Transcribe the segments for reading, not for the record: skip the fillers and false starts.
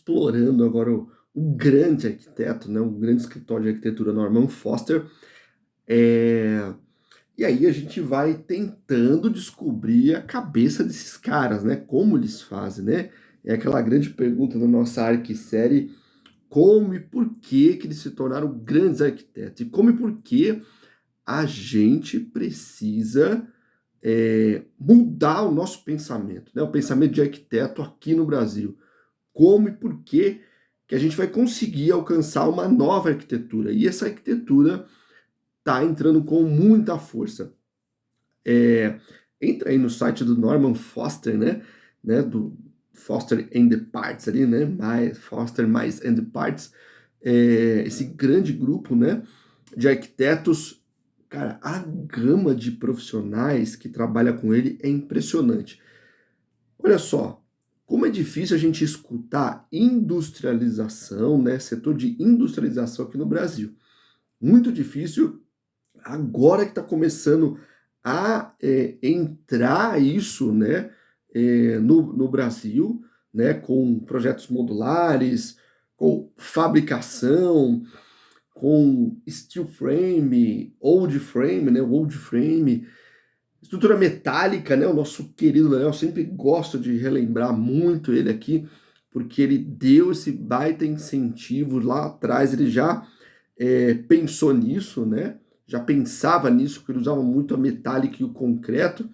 explorando agora o grande arquiteto, né, o grande escritório de arquitetura Norman Foster, eh, e aí a gente vai tentando descobrir a cabeça desses caras, né, como eles fazem, né. É aquela grande pergunta da nossa arquisérie, como e por que eles se tornaram grandes arquitetos, e como e por que a gente precisa mudar o nosso pensamento, né, o pensamento de arquiteto aqui no Brasil. Como e por que a gente vai conseguir alcançar uma nova arquitetura. E essa arquitetura está entrando com muita força. É, entra aí no site do Norman Foster, né, do Foster and the Parts ali, né, mais Foster mais and the Parts, esse grande grupo, né, de arquitetos. Cara, a gama de profissionais que trabalha com ele é impressionante. Olha só, como é difícil a gente escutar industrialização, né, setor de industrialização aqui no Brasil. Muito difícil, agora que está começando a entrar isso, né, no Brasil, né, com projetos modulares, com fabricação, com steel frame, old frame, né, old frame, estrutura metálica, né, o nosso querido Leonel, sempre gosto de relembrar muito ele aqui, porque ele deu esse baita incentivo lá atrás, ele já pensou nisso, né, já pensava nisso, porque ele usava muito a metálica e o concreto,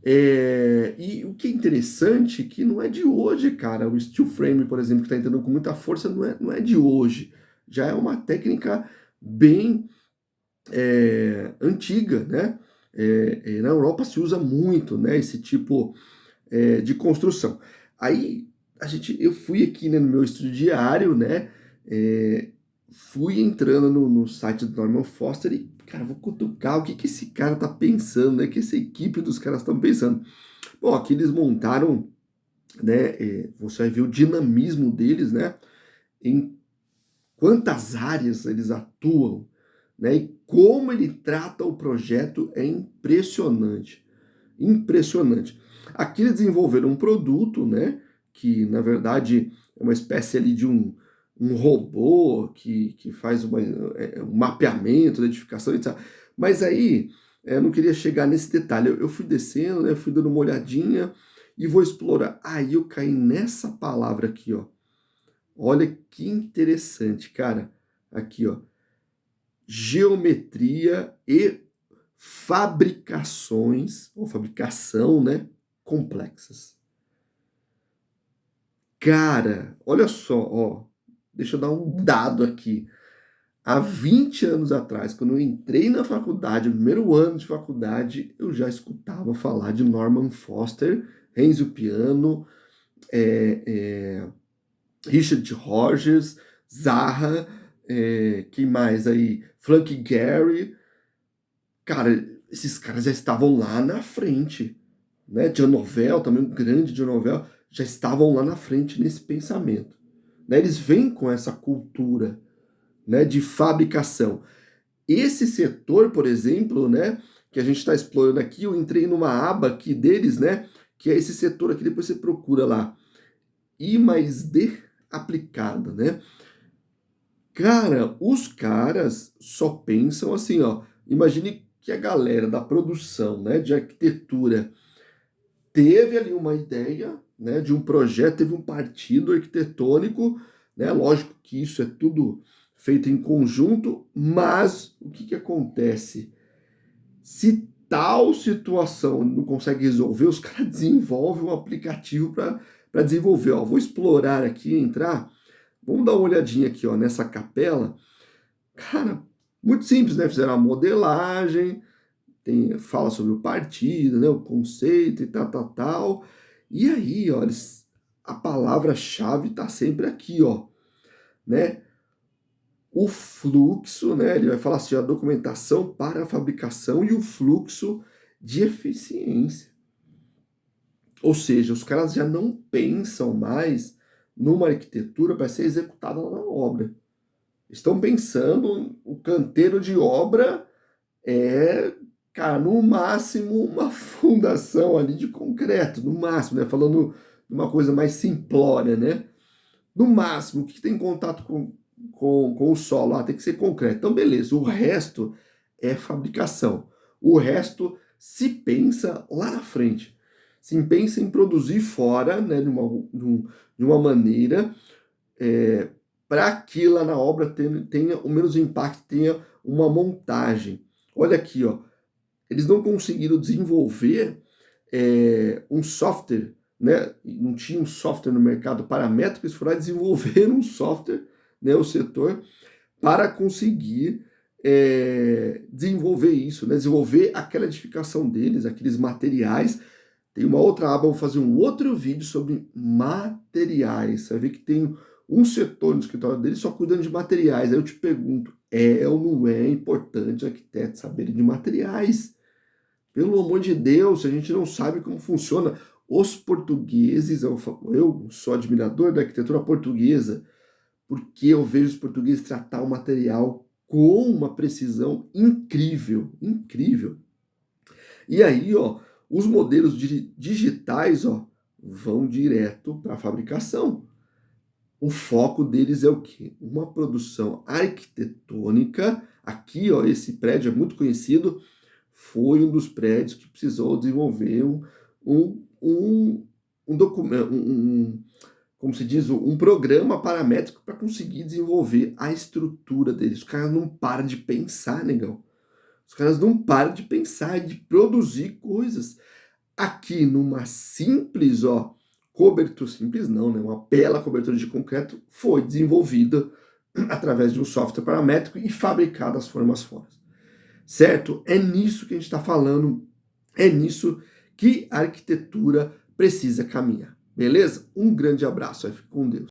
e o que é interessante é que não é de hoje, cara, o steel frame, por exemplo, que está entrando com muita força, não é de hoje, já é uma técnica bem antiga, né? Na Europa se usa muito, né, esse tipo de construção. Aí eu fui aqui, né, no meu estudo diário, né, fui entrando no site do Norman Foster e, cara, vou cutucar o que esse cara tá pensando, né, que essa equipe dos caras estão pensando. Bom, aqui eles montaram, né, você vai ver o dinamismo deles, né, em quantas áreas eles atuam, né? E como ele trata o projeto é impressionante, impressionante. Aqui eles desenvolveram um produto, né? Que na verdade é uma espécie ali de um robô que faz um mapeamento da edificação, etc. Mas aí eu não queria chegar nesse detalhe. Eu fui descendo, né? Fui dando uma olhadinha e vou explorar. Aí eu caí nessa palavra aqui, ó. Olha que interessante, cara. Aqui, ó. Geometria e fabricações, ou fabricação, né? Complexas. Cara, olha só, ó. Deixa eu dar um dado aqui. Há 20 anos atrás, quando eu entrei na faculdade, no primeiro ano de faculdade, eu já escutava falar de Norman Foster, Renzo Piano, Richard Rogers, Zaha, quem mais aí? Frank Gehry. Cara, esses caras já estavam lá na frente, né? John Novell, também um grande John Novell, já estavam lá na frente nesse pensamento. Né? Eles vêm com essa cultura, né, de fabricação. Esse setor, por exemplo, né, que a gente está explorando aqui, eu entrei numa aba aqui deles, né, que é esse setor aqui, depois você procura lá, I mais D aplicada, né? Cara, os caras só pensam assim, ó. Imagine que a galera da produção, né, de arquitetura, teve ali uma ideia, né, de um projeto, teve um partido arquitetônico, né? Lógico que isso é tudo feito em conjunto, mas o que acontece? Se tal situação não consegue resolver, os caras desenvolvem um aplicativo para desenvolver. Ó, vou explorar aqui, entrar. Vamos dar uma olhadinha aqui, ó, nessa capela. Cara, muito simples, né? Fizeram a modelagem, fala sobre o partido, né? O conceito e tal, tal, tal. E aí, ó, a palavra-chave está sempre aqui, ó, né? O fluxo, né? Ele vai falar assim, a documentação para a fabricação e o fluxo de eficiência. Ou seja, os caras já não pensam mais numa arquitetura para ser executada lá na obra. Estão pensando, o canteiro de obra é, cara, no máximo uma fundação ali de concreto, no máximo, né? Falando de uma coisa mais simplória, né? No máximo, o que tem contato com o solo? Tem que ser concreto. Então, beleza, o resto é fabricação. O resto se pensa lá na frente. Se pensa em produzir fora, né, de uma maneira para que lá na obra tenha o menos impacto, tenha uma montagem. Olha aqui, ó, eles não conseguiram desenvolver um software, né? Não tinha um software no mercado paramétrico, eles foram lá desenvolver um software, né, o setor, para conseguir desenvolver isso, né? Desenvolver aquela edificação deles, aqueles materiais. Tem uma outra aba, vou fazer um outro vídeo sobre materiais. Você vai ver que tem um setor no escritório deles só cuidando de materiais. Aí eu te pergunto, ou não é importante arquitetos saberem de materiais? Pelo amor de Deus, a gente não sabe como funciona. Os portugueses, eu sou admirador da arquitetura portuguesa, porque eu vejo os portugueses tratar o material com uma precisão incrível, incrível. E aí, ó, os modelos digitais, ó, vão direto para a fabricação. O foco deles é o quê? Uma produção arquitetônica. Aqui, ó, esse prédio é muito conhecido, foi um dos prédios que precisou desenvolver um documento, como se diz, um programa paramétrico para conseguir desenvolver a estrutura deles. Os caras não param de pensar, negão. Os caras não param de pensar, de produzir coisas. Aqui numa simples, ó, cobertura, simples não, né? Uma bela cobertura de concreto foi desenvolvida através de um software paramétrico e fabricada as formas fora. Certo? É nisso que a gente está falando, é nisso que a arquitetura precisa caminhar. Beleza? Um grande abraço, fique com Deus.